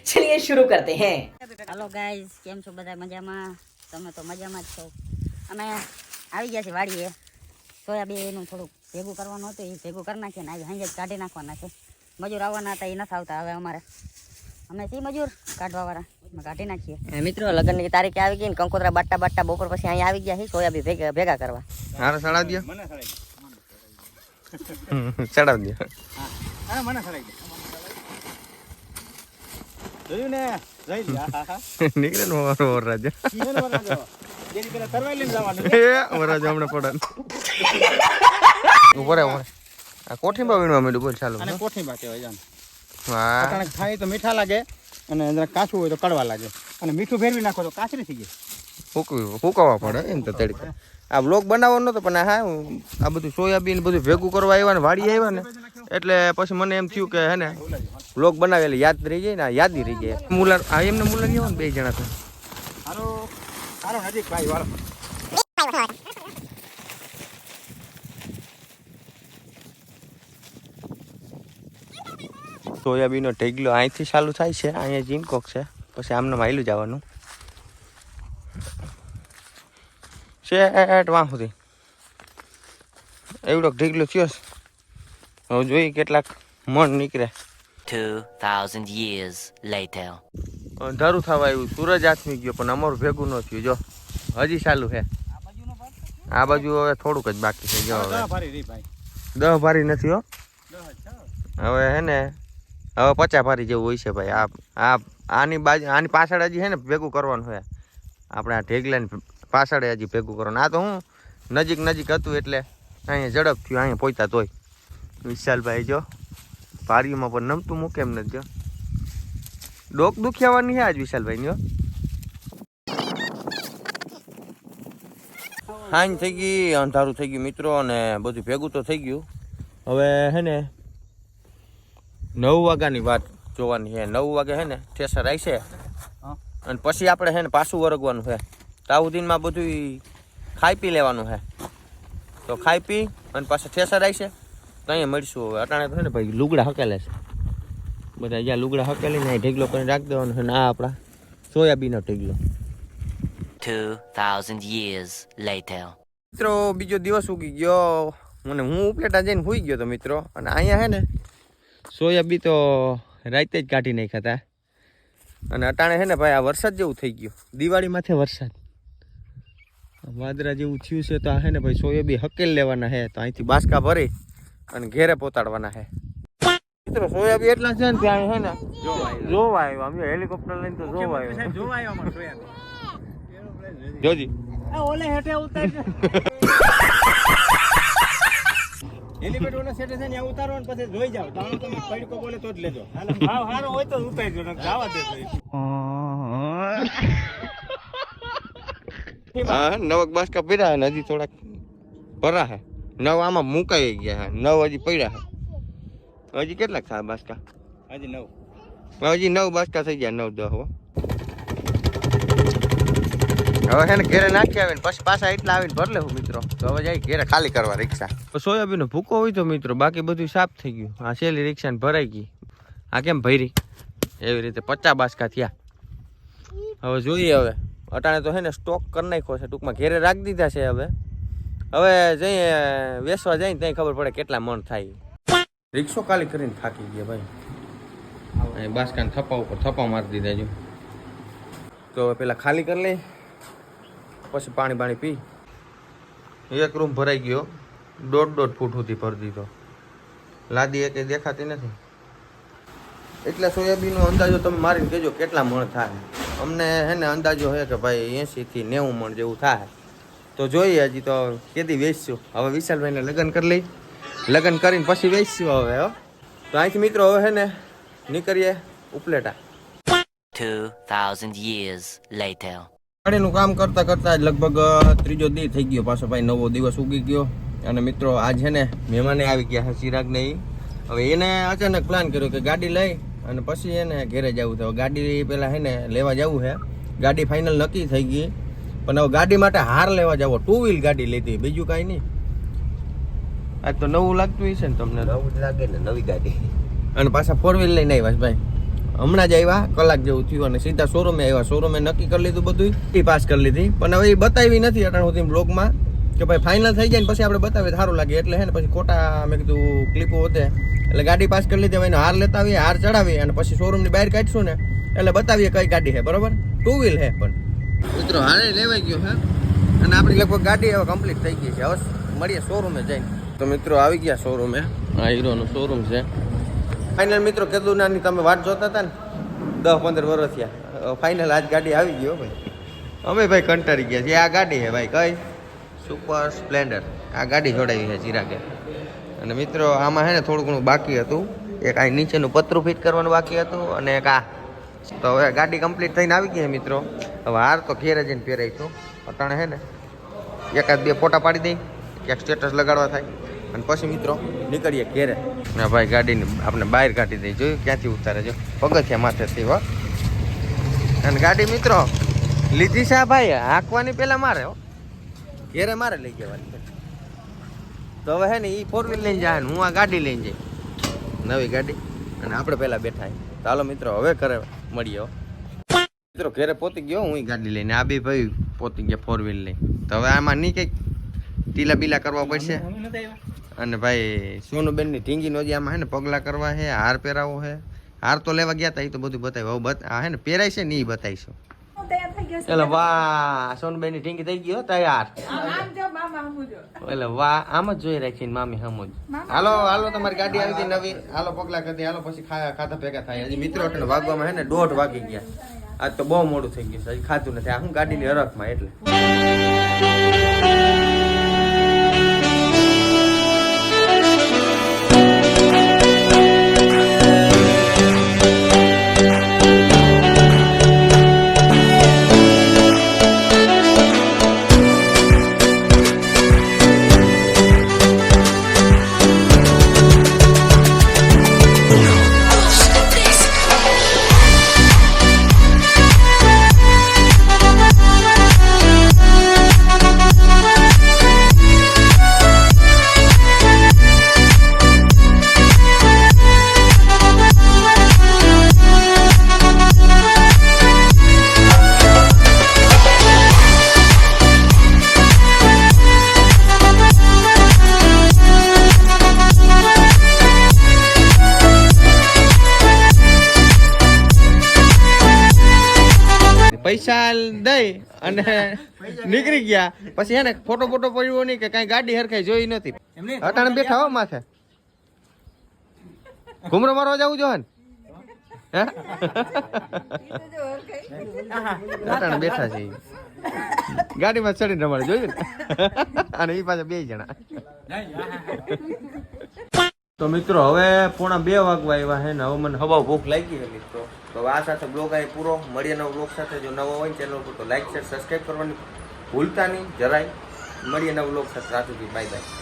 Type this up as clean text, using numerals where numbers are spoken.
चलिए शुरू करते हैं। हेलो गाइस, કેમ છો બધા? મજામાં? તમે તો મજામાં જ છો. અમે આવી ગયા છે વાડીએ. સોયાબીનનું થોડુંક ભેગું કરવાનું હતું, એ ભેગું કરી નાખીએ ને આજે સાંજે જ કાઢી નાખવાના છે. મજૂર આવવાના હતા, એ નથી આવતા હવે અમારે. અમે સી મજૂર કાઢવાવાળા, અમે કાઢી નાખીએ. મિત્રો લગ્નની તારીખે આવી ગઈ ને કંકોત્રા બાટા બપોર પછી અહીંયા આવી ગયા છે સોયાબીન ભેગા કરવા. હારે સડા દે, સડા દે. હા મને સડાઈ દે. જોયું ને જઈ લ્યા. નીકળે ને ઓર રાજા. ઈવન વરાજો. જેની પેલા તરવાઈ લઈને જવાનું. એ રાજા હમણાં પડે. ઉપર આ કોઠીમાં વીણવા માંડ્યું બોલ ચાલુ. અને કોઠીમાં કહેવાય જાન. વાહ. અટાણે ખાય તો મીઠા લાગે અને અંદર કાચું હોય તો કડવા લાગે. અને મીઠું ફેરવી નાખો તો કાચરી થઈ જાય. ફૂકવા પડે એમ તો તડકે. આ બ્લોગ બનાવવાનો નતો પણ હા આ બધું સોયાબીન બધું ભેગું કરવા આવ્યા ને વાડી આવ્યા ને એટલે પછી મને એમ થયું કે હે ને બ્લોગ બનાવેલી યાદ રહી જાય ને યાદી રહી જાય. મુલર આ એમને મુલર આવ્યા ને બે જણા તો હારો નજીક ભાઈ વાળો. સોયાબીનનો ઢેગલો અહીંથી ચાલુ થાય છે, અહીંયા જીનકોક છે, પછી આમને માયલું જવાનું શેટ વાં સુધી એવડો ઢેગલો થયો છે. હવે જોઈએ કેટલાક મણ નીકળે. 2000 years later. અંધારું થવા આવ્યું, સૂરજ આથમી ગયો પણ અમારું ભેગું ન થયું. જો હજી ચાલુ છે આ બાજુ, હવે થોડુંક જ બાકી છે. જો હવે 10 ભારી નથી હો, હવે હે ને હવે 50 ભારી જેવું હોય છે ભાઈ. આની બાજુ આની પાછળ હજી હે ને ભેગું કરવાનું હોય આપણે. આ ઢેગલાની પાછળ હજી ભેગું કરવાનું. આ તો હું નજીક હતું એટલે અહીંયા ઝડપ થયું, અહીંયા પહોંચતા તોય. વિશાલભાઈ જો ભારીમાં પણ નમતું મૂકે એમ નથી. જો ડોક દુખ્યાવાની છે આજ વિશાલભાઈની હો. હાંજ થઈ ગઈ, અંધારું થઈ ગયું મિત્રો, અને બધું ભેગું તો થઈ ગયું. હવે હે ને 9 વાગ્યાની વાત જોવાની છે. 9 વાગે હે ને ઠેસર આવશે અને પછી આપણે હે ને પાછું વરગવાનું છે. તાઉદીનમાં બધું ખાઈ પી લેવાનું છે. તો ખાઈ પી અને પાછા ઠેસર આવશે તો અહીંયા મળીશું. હવે અટાણે તો છે ને ભાઈ લુગડા હકેલે છે બધા. જ્યાં લુગડા હકેલીને ઢેગલો કરીને રાખી દેવાનો છે. ને આ આપણા સોયાબીનનો ઢેગલો. 2000 years later. મિત્રો બીજો દિવસ ઉગી ગયો મને, હું ઉપલેટા જઈને સૂઈ ગયો તો મિત્રો. અને અહીંયા હે ને સોયાબીન તો રાતે જ કાઢી નાખ્યા હતા. અને અટાણે છે ને ભાઈ આ વરસાદ જેવું થઈ ગયું, દિવાળી માથે વરસાદ વાદળા જેવું થયું છે. તો આ હે ને ભાઈ સોયાબીન હકેલ લેવાના છે. તો અહીંથી બાસકા ભરી અને ઘેરે પહોંચાડવાના છે મિત્રો. સોયાબીન એટલા છે ને ત્યાં છે ને જોવા આવ્યો, અમે હેલિકોપ્ટર લઈને તો જોવા આવ્યો. જોજી ઓલે હેઠે ઉતારજો. હેલિપેડ ઓલે સેટે છે ને ઉતારો ને પછી જોઈ જાવ. તાણો તમે પૈડકો બોલે તો જ લેજો. હાલો ભાવ હારો હોય તો ઉતારજો, ને જવા દેજો. હા નવક બાસકા પડ્યા ને હજી થોડાક ભરા છે. 9 આમાં મુકાઈ ગયા, 9 હજી પડ્યા છે. હજી કેટલાક થાય બાસકા? હજી 9. હજી 9 બાસકા થઈ ગયા, 9 10 હો. હવે છે ને ઘેરે નાખી આવે ને પછી પાછા એટલા આવીને ભર લેવું મિત્રો. તો હવે જાય ઘેરે ખાલી કરવા રિક્ષા. સોયાબીનનો ભૂકો હોય તો મિત્રો, બાકી બધું સાફ થઈ ગયું. આ છેલ્લી રિક્ષાને ભરાઈ ગઈ. આ કેમ ભરી એવી રીતે 50 બાસકા થયા. હવે જોઈએ, હવે અટાણે તો છે ને સ્ટોક કરી નાખ્યો છે ટૂંકમાં, ઘેરે રાખી દીધા છે. હવે જઈએ વેચવા જાય ને ત્યાં ખબર પડે કેટલા મણ થાય. રિક્ષો ખાલી કરીને થાકી ગયા ભાઈ. અહીં બાસકાને થપ્પા ઉપર થપ્પા મારી દીધા. જો તો હવે પેલા ખાલી કરી લઈ, પછી પાણી પી. એક રૂમ ભરાઈ ગયો, 1.5 ફૂટ સુધી ભરી દીધો. લાદી એક દેખાતી નથી. એટલે સોયાબીનનો અંદાજો તમે મારીને કહેજો કેટલા મણ થાય. અમને હે ને અંદાજો છે કે ભાઈ 80 થી 90 મણ જેવું થાય. તો જોઈએ, હજી તો કેદી વેચશું. હવે વિશાલભાઈને લગ્ન કરી લઈ, લગ્ન કરીને પછી વેચશું હવે. તો અહીંથી મિત્રો હવે હે ને નીકળીએ ઉપલેટા. 2000 years later. ગાડીનું કામ કરતા કરતા લગભગ 3જો દી થઈ ગયો. પાછો ભાઈ 9વો દિવસ ઉગી ગયો. અને મિત્રો આજ છે ને મહેમાને આવી ગયા છે ચિરાગ ને. હવે એને અચાનક પ્લાન કર્યો કે ગાડી લઈ અને પછી એને ઘેરે જવું છે. ગાડી પેલા હે ને લેવા જવું છે. ગાડી ફાઇનલ નક્કી થઈ ગઈ, પણ હવે ગાડી માટે હાર લેવા જાવ. 2 વ્હીલ ગાડી લીધી, બીજું કાંઈ નહીં. આજ તો નવું લાગતું હશે ને તમને? નવું જ લાગે ને, નવી ગાડી. અને પાછા 4 વ્હીલ લઈને આવ્યા ભાઈ. હમણાં જ આવ્યા, કલાક જેવું થયું અને સીધા શોરૂમે આવ્યા. શોરૂમે નક્કી કરી લીધું બધું, ઈ પાસ કરી લીધી, પણ હવે એ બતાવી નથી અટાણ સુધી બ્લોગમાં કે ભાઈ ફાઇનલ થઈ જાય ને પછી આપણે બતાવીએ સારું લાગે. એટલે હે ને પછી ખોટા મેં કીધું ક્લિપો વધે, એટલે ગાડી પાસ કરી લીધી. હવે એનો હાર લેતા આવીએ, હાર ચડાવીએ અને પછી શોરૂમની બહાર કાઢીશું ને એટલે બતાવીએ કઈ ગાડી છે. બરોબર, 2 વ્હીલ છે. પણ મિત્રો હારે લેવાઈ ગયો હે અને આપણી લગભગ ગાડી હવે કમ્પ્લીટ થઈ ગઈ છે. હવે મળીએ શોરૂમે જઈને. તો મિત્રો આવી ગયા શોરૂમે. આ હીરોનું શોરૂમ છે. ફાઇનલ મિત્રો કીધું નાની તમે વાટ જોતા હતા ને 10-15 વર્ષ થયા, ફાઇનલ આજ ગાડી આવી ગયો ભાઈ. અમે ભાઈ કંટાળી ગયા છીએ. આ ગાડી છે ભાઈ કઈ સુપર સ્પ્લેન્ડર. આ ગાડી જોડાવી છે ચિરાગે. અને મિત્રો આમાં છે ને થોડું ઘણું બાકી હતું. એક આ નીચેનું પતરું ફિટ કરવાનું બાકી હતું અને એક આ. તો હવે ગાડી કમ્પ્લીટ થઈને આવી ગઈ છે મિત્રો. હવે હાર તો ઘેરે જઈને પહેરાઈશું. અટાણે છે ને 1-2 ફોટા પાડી દઈ, ક્યાંક સ્ટેટસ લગાડવા થાય અને પછી મિત્રો નીકળીએ ઘેરે. ના ભાઈ ગાડીને આપણે બહાર કાઢી દઈ. જોયું ક્યાંથી ઉતારે, જો પગથિયા માથેથી. હો અને ગાડી મિત્રો લીધી છે ભાઈ, હાંકવાની પેલા મારે હો, ઘેરે મારે લઈ જવાની. તો હવે હે ને એ 4 વ્હીલ લઈને જાય, હું આ ગાડી લઈને જઈ, નવી ગાડી, અને આપણે પેલા બેઠા. ચાલો મિત્રો હવે ઘરે મળીએ. હો મિત્રો ઘરે પહોંચી ગયો હું ગાડી લઈને. આ બે ભાઈ પહોંચી ગયા 4 વ્હીલ લઈને. તો હવે આમાં નહીં કંઈક ટીલા બીલા કરવા પડશે. અને ભાઈ સોનુબેન ની ઢીંગી નો જે આમાં હે ને પગલા કરવા છે, હાર પહેરાવો છે. હાર તો લેવા ગયા હતા, એ તો બધું બતાવ્યું. હવે આ હે ને પહેરાય છે ને એ બતાવીશું. એટલે વાહ, સોનુબેન ની ઢીંગી થઈ ગઈ હો તૈયાર. એટલે વાહ, આમ જ જોઈ રાખીને મામી હમું જ. હાલો હાલો, તમારી ગાડી આવી ગઈ નવી. હાલો પગલા કરી, હાલો પછી ખાતા ભેગા થાય. હજી મિત્રો એટલે વાગવામાં હે ને 1:30 વાગી ગયા. આજ તો બહુ મોડું થઈ ગયું, હજી ખાતું નથી. આ હું ગાડીની હરખમાં એટલે. પૈસા દઈ અને નીકળી ગયા. પછી હે ને ફોટો પડ્યો નહીં કે કઈ ગાડી હરખાઈ જોઈ નથી. અટાણે બેઠા હો માથે. ઘુમરો મારવા જવું જો ને અટાણે બેઠા છે. ગાડીમાં ચડીને રમાડે જોયું ને. અને એ પાછા 2 જણા. તો મિત્રો હવે 1:45 વાગવા આવ્યા હે ને. હવે મને હવા ભૂખ લાગી છે મિત્રો. તો આ સાથે બ્લોગ અહીં પૂરો. મળીએ નવો બ્લોગ સાથે. જો નવો હોય ચેનલ પર તો લાઈક શેર સબસ્ક્રાઈબ કરવાની ભૂલતા નહીં જરાય. મળીએ નવો બ્લોગ સાથે. રાજુજી બાય બાય.